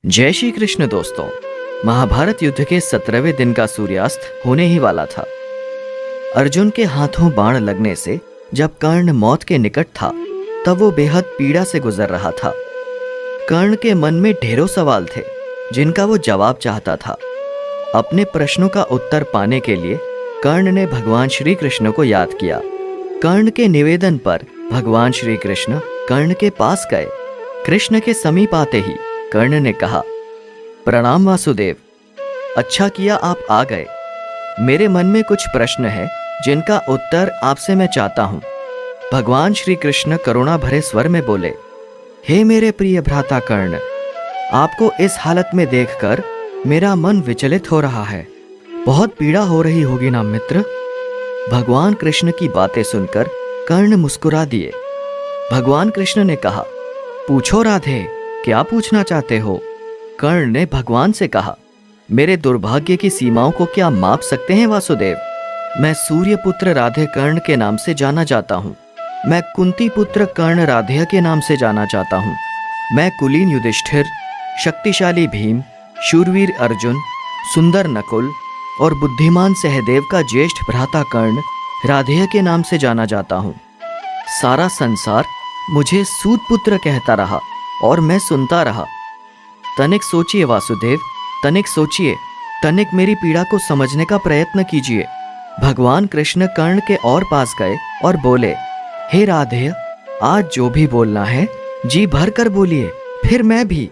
जय श्री कृष्ण दोस्तों। महाभारत युद्ध के 17वें दिन का सूर्यास्त होने ही वाला था। अर्जुन के हाथों बाण लगने से जब कर्ण मौत के निकट था तब वो बेहद पीड़ा से गुजर रहा था। कर्ण के मन में ढेरों सवाल थे जिनका वो जवाब चाहता था। अपने प्रश्नों का उत्तर पाने के लिए कर्ण ने भगवान श्री कृष्ण को याद किया। कर्ण के निवेदन पर भगवान श्री कृष्ण कर्ण के पास गए। कृष्ण के समीप आते ही कर्ण ने कहा, प्रणाम वासुदेव, अच्छा किया आप आ गए। मेरे मन में कुछ प्रश्न है जिनका उत्तर आपसे मैं चाहता हूं। भगवान श्री कृष्ण करुणा भरे स्वर में बोले, हे मेरे प्रिय भ्राता कर्ण, आपको इस हालत में देखकर मेरा मन विचलित हो रहा है। बहुत पीड़ा हो रही होगी ना मित्र। भगवान कृष्ण की बातें सुनकर कर्ण मुस्कुरा दिए। भगवान कृष्ण ने कहा, पूछो राधे, क्या पूछना चाहते हो? कर्ण ने भगवान से कहा, मेरे दुर्भाग्य की सीमाओं को क्या माप सकते हैं वासुदेव? मैं सूर्य पुत्र राधे कर्ण के नाम से जाना जाता हूँ। मैं कुंती पुत्र कर्ण राधेय के नाम से जाना चाहता हूँ। मैं कुलीन युधिष्ठिर, शक्तिशाली भीम, शूरवीर अर्जुन, सुंदर नकुल और बुद्धिमान सहदेव का ज्येष्ठ भ्राता कर्ण राधेय के नाम से जाना जाता हूँ। सारा संसार मुझे सूत पुत्र कहता रहा और मैं सुनता रहा। तनिक सोचिए वासुदेव, तनिक सोचिए, तनिक मेरी पीड़ा को समझने का प्रयत्न कीजिए। भगवान कृष्ण कर्ण के और पास गए और बोले, हे राधेय, आज जो भी बोलना है जी भर कर बोलिए, फिर मैं भी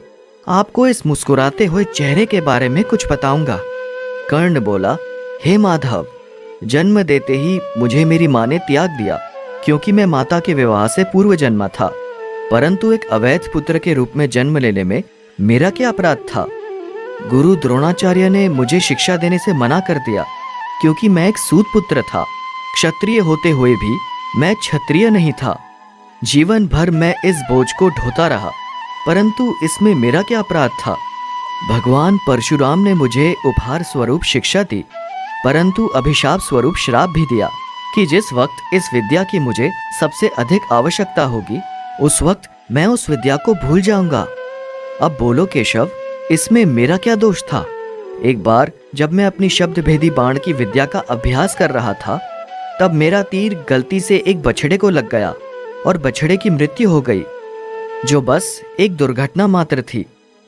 आपको इस मुस्कुराते हुए चेहरे के बारे में कुछ बताऊंगा। कर्ण बोला, हे माधव, जन्म देते ही मुझे मेरी माँ ने त्याग दिया क्योंकि मैं माता के विवाह से पूर्व जन्मा था। परंतु एक अवैध पुत्र के रूप में जन्म लेने में मेरा क्या अपराध था? गुरु द्रोणाचार्य ने मुझे शिक्षा देने से मना कर दिया क्योंकि मैं एक सूत पुत्र था। क्षत्रिय होते हुए भी मैं क्षत्रिय नहीं था। जीवन भर मैं इस बोझ को ढोता रहा, परंतु इसमें मेरा क्या अपराध था? भगवान परशुराम ने मुझे उपहार स्वरूप शिक्षा दी, परंतु अभिशाप स्वरूप श्राप भी दिया कि जिस वक्त इस विद्या की मुझे सबसे अधिक आवश्यकता होगी उस वक्त मैं उस विद्या को भूल जाऊंगा। अब बोलो केशव, इसमें मेरा क्या दोष था? एक बार जब मैं अपनी शब्द भेदी बाण की विद्या का अभ्यास कर रहा था तब मेरा तीर गलती से एक बछड़े को लग गया और बछड़े की मृत्यु हो गई, जो बस एक दुर्घटना मात्र थी।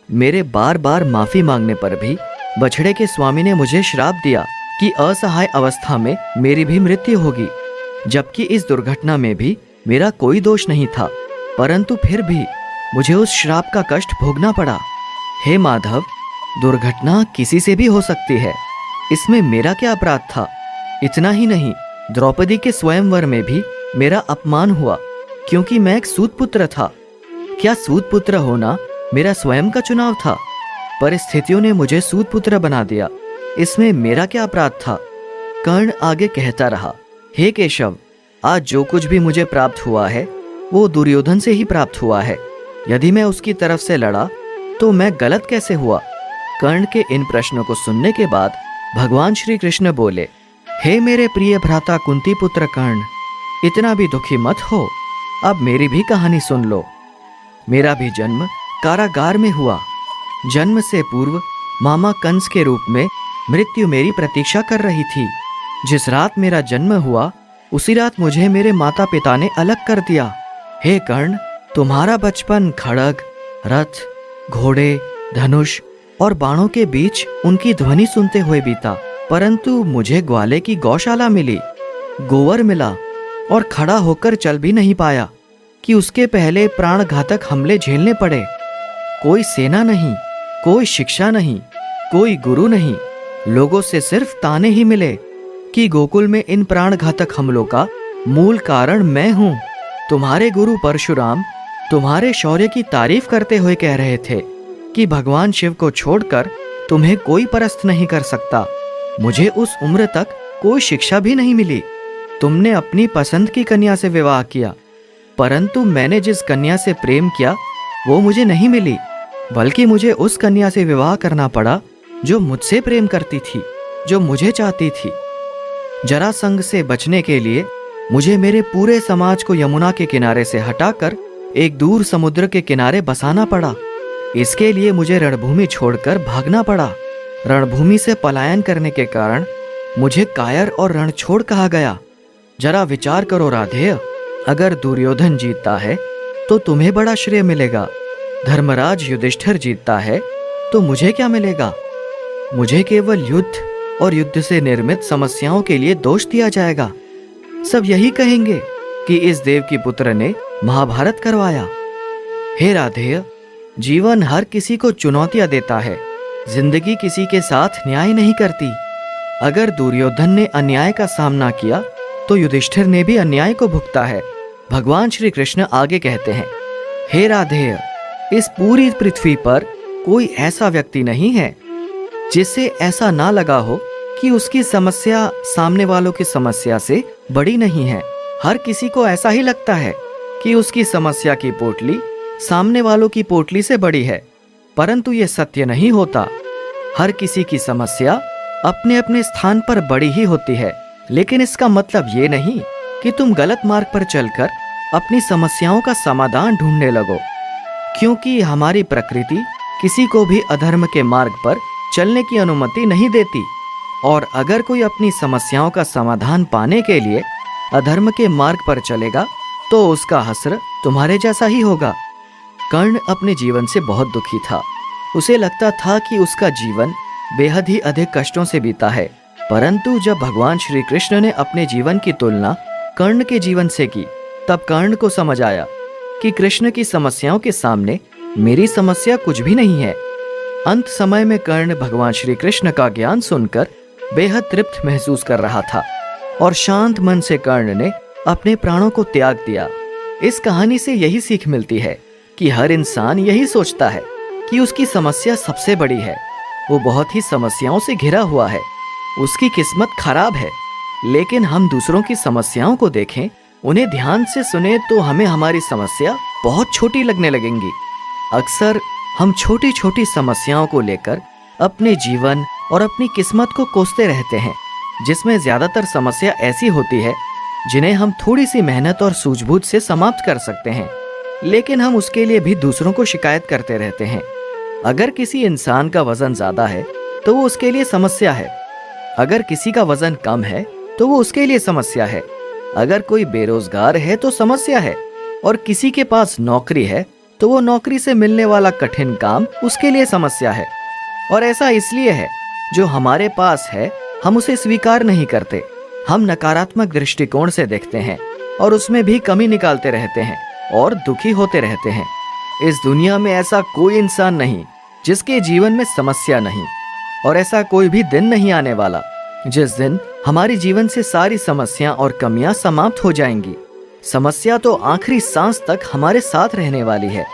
मेरे बार बार माफी मांगने पर भी बछड़े के स्वामी ने मुझे श्राप दिया कि असहाय अवस्था में मेरी भी मृत्यु होगी, जबकि इस दुर्घटना में भी मेरा कोई दोष नहीं था, परंतु फिर भी मुझे उस श्राप का कष्ट भोगना पड़ा। हे माधव, दुर्घटना किसी से भी हो सकती है, इसमें मेरा क्या अपराध था? इतना ही नहीं, द्रौपदी के स्वयंवर में भी मेरा अपमान हुआ क्योंकि मैं एक सूत पुत्र था। क्या सूत पुत्र होना मेरा स्वयं का चुनाव था? परिस्थितियों ने मुझे सूत पुत्र बना दिया, इसमें मेरा क्या अपराध था? कर्ण आगे कहता रहा, हे केशव, आज जो कुछ भी मुझे प्राप्त हुआ है वो दुर्योधन से ही प्राप्त हुआ है। यदि मैं उसकी तरफ से लड़ा तो मैं गलत कैसे हुआ? कर्ण के इन प्रश्नों को सुनने के बाद भगवान श्री कृष्ण बोले, हे मेरे प्रिय भ्राता कुंती पुत्र कर्ण, इतना भी दुखी मत हो। अब मेरी भी कहानी सुन लो। मेरा भी जन्म कारागार में हुआ। जन्म से पूर्व मामा कंस के रूप में मृत्यु मेरी प्रतीक्षा कर रही थी। जिस रात मेरा जन्म हुआ उसी रात मुझे मेरे माता पिता ने अलग कर दिया। हे कर्ण, तुम्हारा बचपन खड़ग, रथ, घोड़े, धनुष और बाणों के बीच उनकी ध्वनि सुनते हुए बीता, परंतु मुझे ग्वाले की गौशाला मिली, गोवर मिला और खड़ा होकर चल भी नहीं पाया कि उसके पहले प्राणघातक हमले झेलने पड़े। कोई सेना नहीं, कोई शिक्षा नहीं, कोई गुरु नहीं, लोगों से सिर्फ ताने ही मिले कि गोकुल में इन प्राणघातक हमलों का मूल कारण मैं हूँ। तुम्हारे गुरु परशुराम तुम्हारे शौर्य की तारीफ करते हुए कह रहे थे कि भगवान शिव को छोड़कर तुम्हें कोई परस्त नहीं कर सकता। मुझे उस उम्र तक कोई शिक्षा भी नहीं मिली। तुमने अपनी पसंद की कन्या से विवाह किया, परंतु मैंने जिस कन्या से प्रेम किया वो मुझे नहीं मिली, बल्कि मुझे उस कन्या से विवाह करना पड़ा जो मुझसे प्रेम करती थी, जो मुझे चाहती थी। जरासंध से बचने के लिए मुझे मेरे पूरे समाज को यमुना के किनारे से हटाकर एक दूर समुद्र के किनारे बसाना पड़ा। इसके लिए मुझे रणभूमि छोड़कर भागना पड़ा। रणभूमि से पलायन करने के कारण मुझे कायर और रणछोड़ कहा गया। जरा विचार करो राधेय, अगर दुर्योधन जीतता है तो तुम्हें बड़ा श्रेय मिलेगा, धर्मराज युधिष्ठिर जीतता है तो मुझे क्या मिलेगा? मुझे केवल युद्ध और युद्ध से निर्मित समस्याओं के लिए दोष दिया जाएगा। सब यही कहेंगे कि इस देव की पुत्र ने महाभारत करवाया। हे राधेय, जीवन हर किसी को चुनौतियां देता है, जिंदगी किसी के साथ न्याय नहीं करती। अगर दुर्योधन ने अन्याय का सामना किया तो युधिष्ठिर ने भी अन्याय को भुगता है। भगवान श्री कृष्ण आगे कहते हैं, हे राधेय, इस पूरी पृथ्वी पर कोई ऐसा व्यक्ति नहीं है जिससे ऐसा ना लगा हो कि उसकी समस्या सामने वालों की समस्या से बड़ी नहीं है। हर किसी को ऐसा ही लगता है कि उसकी समस्या की पोटली सामने वालों की पोटली से बड़ी है, परंतु यह सत्य नहीं होता। हर किसी की समस्या अपने अपने स्थान पर बड़ी ही होती है, लेकिन इसका मतलब ये नहीं कि तुम गलत मार्ग पर चलकर अपनी समस्याओं का समाधान ढूंढने लगो, क्योंकि हमारी प्रकृति किसी को भी अधर्म के मार्ग पर चलने की अनुमति नहीं देती। और अगर कोई अपनी समस्याओं का समाधान पाने के लिए अधर्म के मार्ग पर चलेगा तो उसका हश्र तुम्हारे जैसा ही होगा। कर्ण अपने जीवन से बहुत दुखी था। उसे लगता था कि उसका जीवन बेहद ही अधिक कष्टों से बीता है, परंतु जब भगवान श्री कृष्ण ने अपने जीवन की तुलना कर्ण के जीवन से की, तब कर्ण को समझ आया कि कृष्ण की समस्याओं के सामने मेरी समस्या कुछ भी नहीं है। अंत समय में कर्ण भगवान श्री कृष्ण का ज्ञान सुनकर बेहद तृप्त महसूस कर रहा था और शांत मन से कर्ण ने अपने प्राणों को त्याग दिया। इस कहानी से यही सीख मिलती है कि हर इंसान यही सोचता है कि उसकी समस्या सबसे बड़ी है। वो बहुत ही समस्याओं से घिरा हुआ है, उसकी किस्मत खराब है। लेकिन हम दूसरों की समस्याओं को देखें, उन्हें ध्यान से सुने तो हमें हमारी समस्या बहुत छोटी लगने लगेंगी। अक्सर हम छोटी छोटी समस्याओं को लेकर अपने जीवन और अपनी किस्मत को कोसते रहते हैं, जिसमें ज्यादातर समस्या ऐसी होती है जिन्हें हम थोड़ी सी मेहनत और सूझबूझ से समाप्त कर सकते हैं, लेकिन हम उसके लिए भी दूसरों को शिकायत करते रहते हैं। अगर किसी इंसान का वजन ज्यादा है तो वो उसके लिए समस्या है, अगर किसी का वजन कम है तो वो उसके लिए समस्या है, अगर कोई बेरोजगार है तो समस्या है, और किसी के पास नौकरी है तो वो नौकरी से मिलने वाला कठिन काम उसके लिए समस्या है। और ऐसा इसलिए है, जो हमारे पास है हम उसे स्वीकार नहीं करते। हम नकारात्मक दृष्टिकोण से देखते हैं और उसमें भी कमी निकालते रहते हैं और दुखी होते रहते हैं। इस दुनिया में ऐसा कोई इंसान नहीं जिसके जीवन में समस्या नहीं, और ऐसा कोई भी दिन नहीं आने वाला जिस दिन हमारी जीवन से सारी समस्याएं और कमियां समाप्त हो जाएंगी। समस्या तो आखिरी सांस तक हमारे साथ रहने वाली है।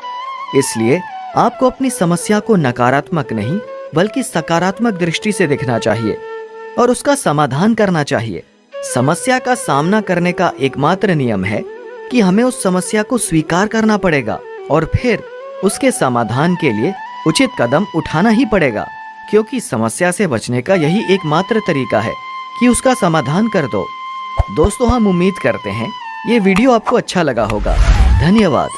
इसलिए आपको अपनी समस्या को नकारात्मक नहीं बल्कि सकारात्मक दृष्टि से देखना चाहिए और उसका समाधान करना चाहिए। समस्या का सामना करने का एकमात्र नियम है कि हमें उस समस्या को स्वीकार करना पड़ेगा और फिर उसके समाधान के लिए उचित कदम उठाना ही पड़ेगा, क्योंकि समस्या से बचने का यही एकमात्र तरीका है कि उसका समाधान कर दो। दोस्तों, हम उम्मीद करते हैं ये वीडियो आपको अच्छा लगा होगा। धन्यवाद।